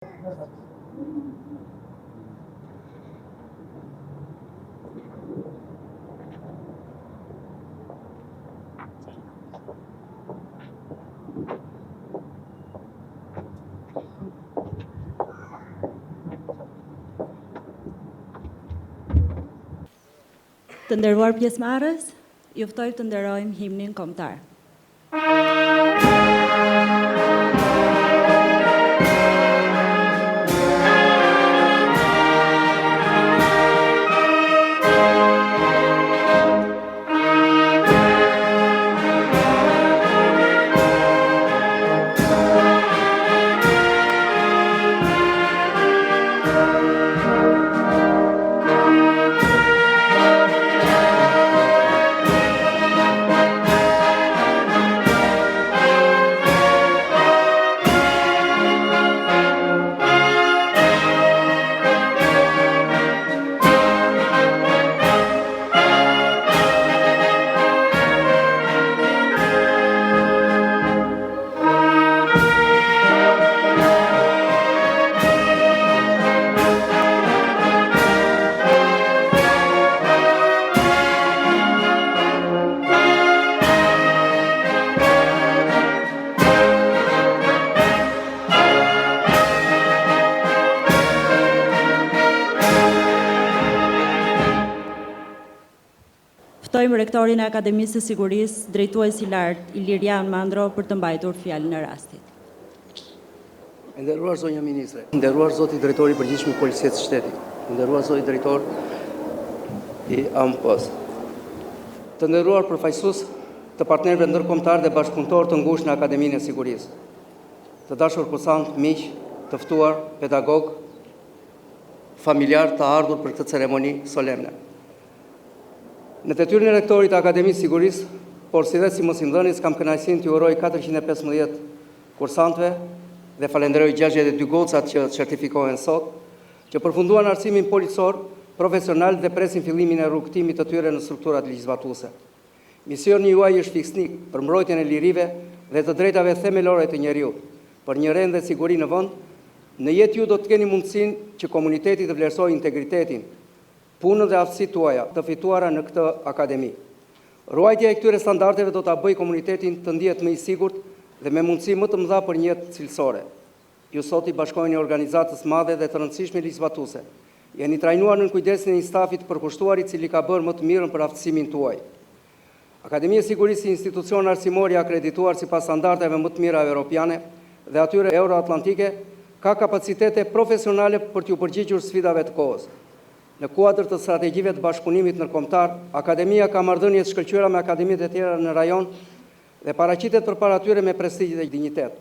Të nderuar pjesëmarrës, ju ftoj të nderojmë himnin kombëtar. Ftojmë rektorin e Akademisë së Sigurisë, drejtues i lartë Ilirian Mandro për të mbajtur fjalën e rastit. Nderuar zonja ministre, nderuar zoti drejtori i përgjithshëm i Policisë së Shtetit, nderuar zoti drejtor i AMPOS, të nderuar përfaqësues të partnerëve ndërkombëtar dhe bashkëpunëtor të ngushtë në Akademinë e Sigurisë, të dashur kursant, miq, të ftuar, pedagog, familjar të ardhur për këtë ceremoni solemne. Në detyrën e rektorit të Akademisë Sigurisë, por si dhe si mosindhënies, kam kënaqësinë t'ju uroj 415 kursantëve dhe falenderoj 62 gocat që certifikohen sot, që përfunduan arsimin policor, profesional dhe presin fillimin e rrugëtimit të tyre në strukturat legjizlatuese. Misioni juaj është fiksnik për mbrojtjen e lirive dhe të drejtave themelore të njeriut, për një rend dhe siguri në vend. Në jetë ju do të keni mundësinë që komuniteti të vlerësojë integritetin, punën dhe aftësitë tuaja të fituara në këtë akademi. Ruajtja e këtyre standardeve do ta bëjë komunitetin të ndihet më i sigurt dhe me mundësi më të mëdha për një jetë cilësore. Ju sot i bashkoheni organizatës madhe dhe të rëndësishme legjizlatuese. Jeni trajnuar në kujdesin e një stafi të përkushtuar i cili ka bërë më të mirën për aftësimin tuaj. Akademia e Sigurisë, institucion arsimor i akredituar sipas standardeve më të mira europiane dhe atyre euroatlantike, ka kapacitete profesionale për t'ju përgjigjur sfidave të kohës. Në kuadër të strategjive të bashkëpunimit ndërkombëtar, Akademia ka marrëdhënie të shkëlqyera me akademitë e tjera në rajon dhe paraqitet përpara tyre me prestigj dhe dinjitet.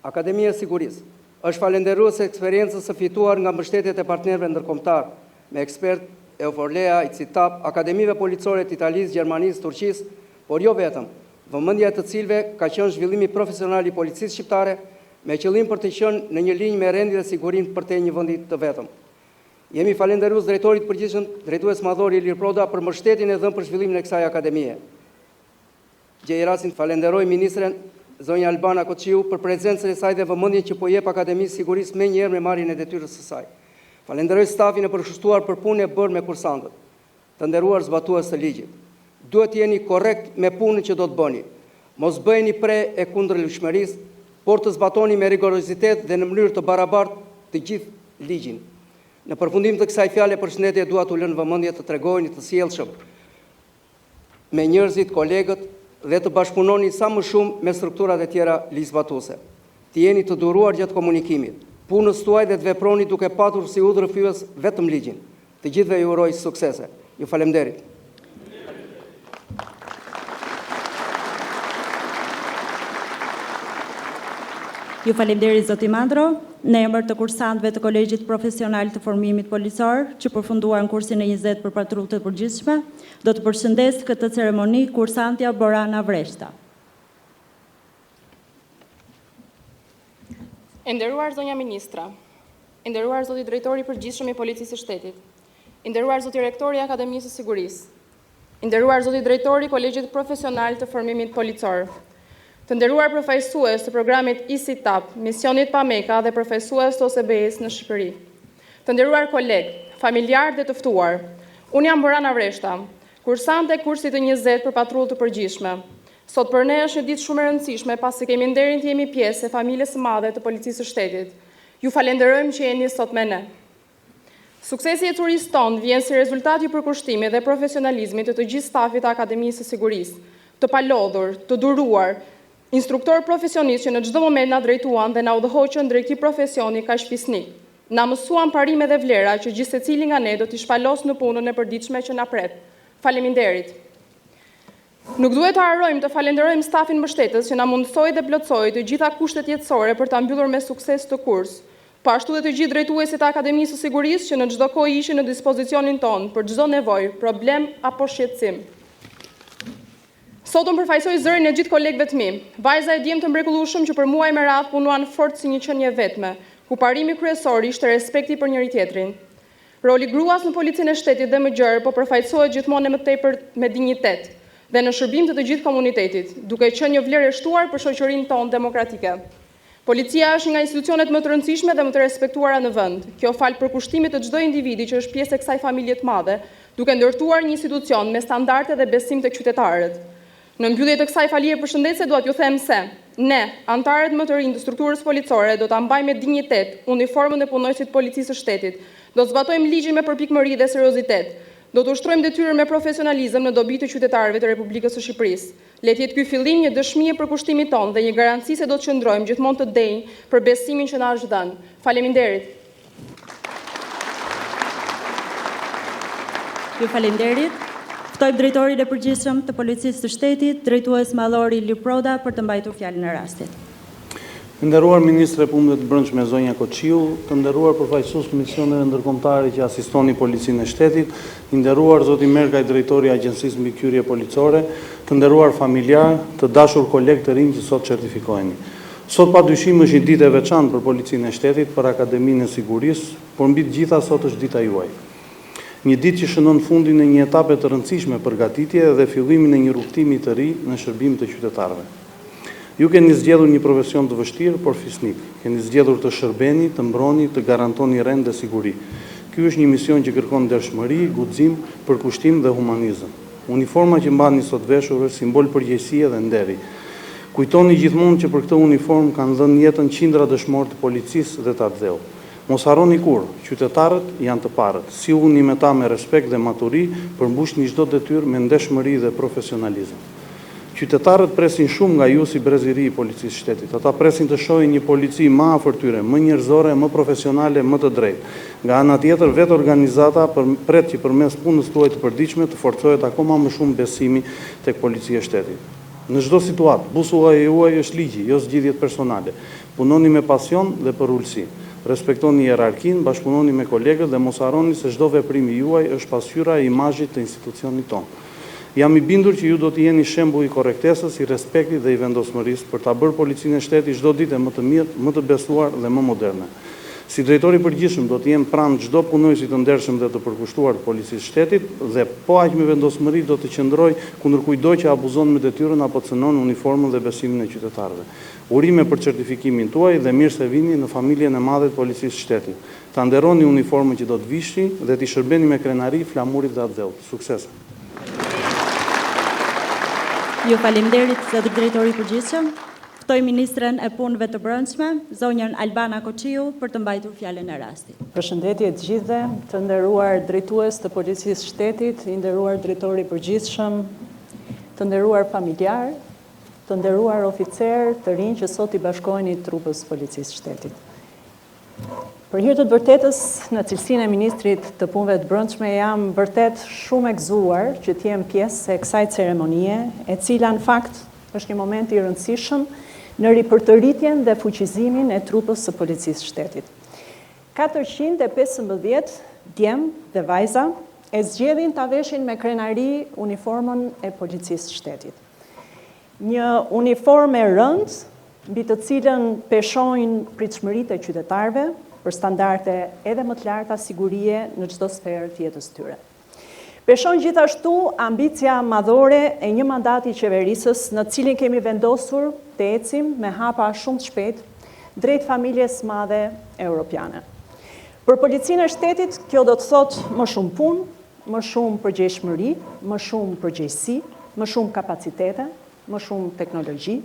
Akademia e Sigurisë është falendëruese eksperiencës së fituar nga mbështetjet e partnerëve ndërkombëtar, me ekspert Euforlea, ICITAP, akademive policore të Italisë, Gjermanisë, Turqisë, por jo vetëm, vëmendja e të cilëve ka qenë zhvillimi profesional i policisë shqiptare, me qëllim për të qenë në një linjë me rendin dhe sigurinë për te një vendi të vetëm. Jemi falendërues drejtorit përgjithshëm, drejtues madhor Ilir Proda për mbështetjen e dhënë për zhvillimin e kësaj akademie. Gjej rastin falenderoj ministren zonja Albana Koçiu për prezencën e saj dhe vëmendjen që po jep Akademisë Sigurisë më njëherë me marrjen e detyrës së saj. Falenderoj stafin e përkushtuar për punën e bërë me kursantët. Të nderuar zbatues të ligjit, duhet të jeni korrekt me punën që do të bëni. Mos bëheni pre e kundërlëshmërisë, por të zbatoni me rigorozitet dhe në mënyrë të barabartë të gjithë ligjin. Në përfundim të kësaj fjale përshëndetje dua t'u lënë vëmendje të tregojeni të sjellshëm me njerëzit, kolegët dhe të bashkëpunoni sa më shumë me strukturat e tjera legjizlatuese. Të jeni të duruar gjatë komunikimit, punës tuaj dhe të veproni duke patur si udhërfyes vetëm ligjin. Të gjithëve ju uroj suksese. Ju falemnderit. Ju falemnderit zoti Mandro, në emër të kursantëve të Kolegjit Profesional të Formimit Policor, që përfunduan kursin e 20 për patrullë të përgjithshme, do të përshëndes këtë ceremoni kursantja Borana Vreshta. Nderuar zonja ministra, nderuar zoti drejtori i përgjithshëm i Policisë së Shtetit, nderuar zoti rektori i Akademisë së Sigurisë, nderuar zoti drejtori i Kolegjit Profesional të Formimit Policor, të nderuar përfaqësues të programit ISITAP, misionit PAMEKA dhe përfaqësues të OSBE-s në Shqipëri. Të nderuar kolegë, familjarë dhe të ftuar, unë jam Borana Vreshta, kursante e kursit të 20 për patrullë të përgjithshme. Sot për ne është një ditë shumë e rëndësishme pasi kemi nderin të jemi pjesë e familjes së madhe të Policisë së Shtetit. Ju falenderojmë që jeni sot me ne. Suksesi i turisë tonë vjen si rezultat i përkushtimit dhe profesionalizmit të gjithë stafit të Akademisë së Sigurisë, të palodhur, të duruar, instruktorë profesionistë që në çdo moment na drejtuan dhe na udhëhoqën drejt këtij profesioni kaq fisnik. Na mësuan parime dhe vlera që gjithë secili nga ne do t'i shpalos në punën e përditshme që na pret. Faleminderit. Nuk duhet të harrojmë të falenderojmë stafin mbështetës që na mundsoi dhe plotësoi të gjitha kushtet jetësore për ta mbyllur me sukses të kurs. Po ashtu dhe të gjithë drejtuesit të Akademisë së Sigurisë që në çdo kohë ishin në dispozicionin tonë për çdo nevojë, problem apo shqetësim. Sot unë përfaqësoj zërin e gjithë kolegëve të mi, vajza e djem të mrekullueshëm që për muaj me radhë punuan fort si një qenie vetme, ku parimi kryesor ishte respekti për njëri tjetrin. Roli gruas në policinë e shtetit dhe më gjerë po përfaqësohet gjithmonë më tepër me dinjitet dhe në shërbim të gjithë komunitetit, duke qenë një vlerë e shtuar për shoqërinë tonë demokratike. Policia është nga institucionet më të rëndësishme dhe më të respektuara në vend. Kjo fal përkushtimit të çdo individi që është pjesë e kësaj familje të madhe, duke ndërtuar një institucion me standarde dhe besim tek qytetarët. Në mbyllje të kësaj falje përshëndetse dua t'ju them se ne, anëtarët më të rinj të strukturës policore, do ta mbajmë me dinjitet uniformën e punojësit të Policisë së Shtetit. Do të zbatojmë ligjin me përpikmëri dhe seriozitet. Do të ushtrojmë detyrën me profesionalizëm në dobi të qytetarëve të Republikës së Shqipërisë. Le të jetë ky fillim një dëshmi e përkushtimit tonë dhe një garanci se do të qëndrojmë gjithmonë të denj për besimin që na është dhënë. Faleminderit. Ju falenderit. Ftoj drejtorin e përgjithshëm të Policisë së Shtetit, drejtues mallor Ilir Proda, për të mbajtur fjalën e rastit. Të nderuar Ministre e Punëve të Brendshme Zonja Koçiu, të nderuar përfaqësues misioneve ndërkombëtare që asistoni Policinë e Shtetit, i nderuar zoti Merkaj, drejtori i Agjencisë Mbikëqyrje Policore, të nderuar familjar, të dashur kolegë të rinj që sot certifikoheni. Sot padyshim është një ditë e veçantë për Policinë e Shtetit, për Akademinë e Sigurisë, por mbi të gjitha sot është dita juaj. Një ditë që shënon fundin e një etape të rëndësishme përgatitje dhe fillimin e një rrugtimi të ri në shërbim të qytetarëve. Ju keni zgjedhur një profesion të vështirë, por fisnik. Keni zgjedhur të shërbeni, të mbroni, të garantoni rend dhe siguri. Ky është një mision që kërkon ndershmëri, guxim, përkushtim dhe humanizëm. Uniforma që mbani sot veshur është simbol përgjegjësie dhe nderi. Kujtoni gjithmonë që për këtë uniformë kanë dhënë jetën qindra dëshmorë të policisë dhe të ardhëut. Mos harroni kur, qytetarët janë të parët. Silluni me ta me respekt dhe maturi, përmbushni çdo detyrë me ndeshmëri dhe profesionalizëm. Qytetarët presin shumë nga ju si breziri i Policisë së Shtetit. Ata presin të shohin një polici më afër tyre, më njerëzore, më profesionale, më të drejtë. Nga ana tjetër, vetë organizata pret që përmes punës tuaj të përditshme të forcohet akoma më shumë besimi tek Policia e Shtetit. Në çdo situatë, busulla juaj është ligji, jo zgjidhjet personale. Punoni me pasion dhe për ulësi. Respektoni hierarkinë, bashkëpunoni me kolegët dhe mos harroni se çdo veprim i juaj është pasqyra e imazhit të institucionit tonë. Jam i bindur që ju do të jeni shembull i korrektesës, i respektit dhe i vendosmërisë për ta bërë Policinë e Shtetit çdo ditë më të mirë, më të besuar dhe më moderne. Si drejtori i përgjithshëm do të jem pranë çdo punojësi të ndershëm dhe të përkushtuar të Policisë së Shtetit dhe po aq me vendosmëri do të qëndroj kundër kujdoi që abuzon me detyrën apo cënon uniformën dhe besimin e qytetarëve. Urime për certifikimin tuaj dhe mirë se vini në familjen e madhe të Policisë së Shtetit. Ta nderoni uniformën që do të vishni dhe t'i shërbeni me krenari, flamurit dhe ardhëut. Sukses. Ju falenderit zoti drejtori i përgjithshëm. Ftoj ministren e punëve të brendshme, zonjën Albana Koçiu, për të mbajtur fjalën e rastit. Përshëndetje të gjithëve, të nderuar drejtues të Policisë së Shtetit, i nderuar drejtori i përgjithshëm, të nderuar familjar, të nderuar oficer të rinj që sot i bashkoheni trupës Policisë së Shtetit. Për hir të vërtetës, në cilësinë e ministrit të punëve të brendshme jam vërtet shumë e gëzuar që të jem pjesë e kësaj ceremonie, e cila në fakt është një moment i rëndësishëm në ripërtëritjen dhe fuqizimin e trupës së Policisë së Shtetit. 415 djem dhe vajza e zgjedhin ta veshin me krenari uniformën e Policisë së Shtetit. Një uniformë e rëndë, mbi të cilën peshojnë pritshmëritë e qytetarëve për standarde edhe më të larta sigurie në çdo sferë të jetës tyre. Peshon gjithashtu ambicia madhore e një mandati qeverisës në cilin kemi vendosur të ecim me hapa shumë të shpejt drejt familjes madhe europiane. Për policinë e shtetit, kjo do të thotë më shumë punë, më shumë përgjegjshmëri, më shumë përgjegjësi, më shumë kapacitete, më shumë teknologji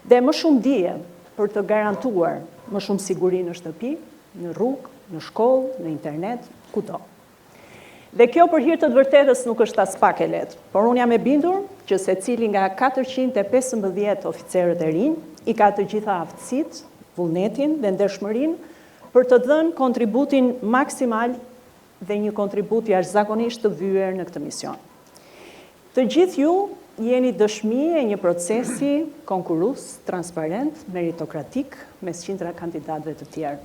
dhe më shumë dije për të garantuar më shumë siguri në shtëpi, në rrugë, në shkollë, në internet, kudo. Dhe kjo për hir të të vërtetës nuk është as pak e lehtë, por unë jam e bindur që secili nga 415 oficerët e rinj i ka të gjitha aftësitë, vullnetin dhe ndershmërinë për të dhënë kontributin maksimal dhe një kontribut jashtëzakonisht të vyer në këtë mision. Të gjithë ju jeni dëshmi e një procesi konkurrues, transparent, meritokratik mes qindra kandidatëve të tjerë,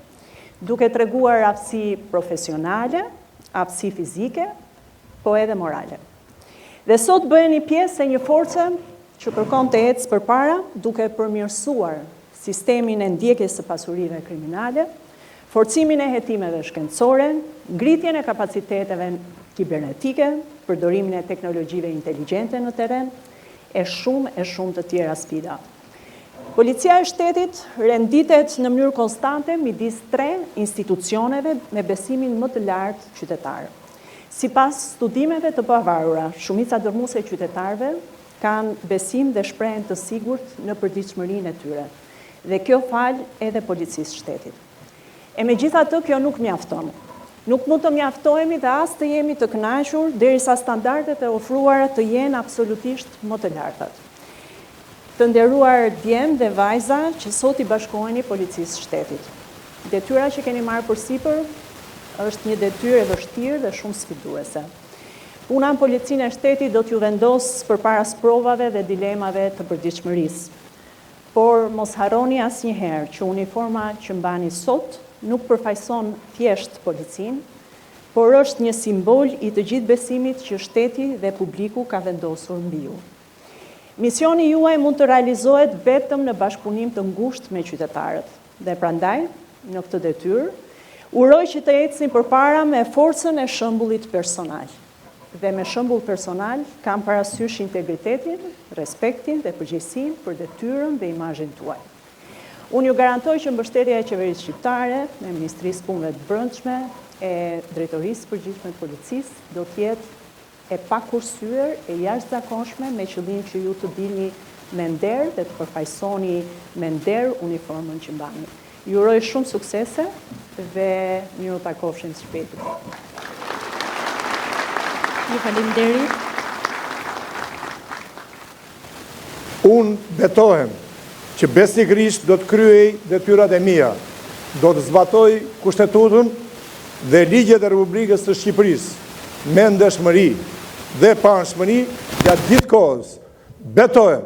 duke treguar aftësi profesionale, aftësi fizike, po edhe morale. Dhe sot bëheni pjesë e një force që kërkon të ecë përpara duke përmirësuar sistemin e ndjekjes së pasurive kriminale, forcimin e hetimeve shkencore, ngritjen e kapaciteteve kibernetike, përdorimin e teknologjive inteligjente në terren, e shumë të tjera sfida. Policia e shtetit renditet në mënyrë konstante midis 3 institucioneve me besimin më të lartë qytetar. Sipas studimeve të pavarura, shumica dërmuese e qytetarëve kanë besim dhe shprehen të sigurt në përditshmërinë e tyre. Dhe kjo fal edhe policisë shtetit. E megjithatë, kjo nuk mjafton. Nuk mund të mjaftohemi dhe as të jemi të kënaqur derisa standardet e ofruara të jenë absolutisht më të lartat. Të nderuar djem dhe vajza që sot i bashkoheni policisë shtetit. Detyra që keni marrë përsipër është një detyrë e vështirë dhe shumë sfiduese. Puna në policinë e shtetit do t'ju vendos përpara provave dhe dilemave të përditshmërisë. Por mos harroni asnjëherë që uniforma që mbani sot nuk përfaqëson thjesht policinë, por është një simbol i të gjithë besimit që shteti dhe publiku ka vendosur mbi ju. Misioni juaj mund të realizohet vetëm në bashkëpunim të ngushtë me qytetarët. Dhe prandaj, në këtë detyrë, uroj që të ecni përpara me forcën e shembullit personal. Dhe me shembull personal kam parasysh integritetin, respektin dhe përgjegjësinë për detyrën dhe imazhin tuaj. Unë ju garantoj që mbështetja e qeverisë shqiptare, me Ministrisë Punëve të Brendshme, e Drejtorisë Përgjithshme të Policisë do të jetë e pakursyer, e jashtëzakonshme me qëllim që ju të dilni me nder dhe të përfaqësoni me nder uniformën që mbani. Ju uroj shumë suksese dhe miru takofshim së shpejti. Ju faleminderit. Unë betohem që besnikërisht do të kryej detyrat e mia, do të zbatoj Kushtetutën dhe ligjet e Republikës së Shqipërisë me ndershmëri dhe pa anshmëri gjatë gjithë kohës. Betohem.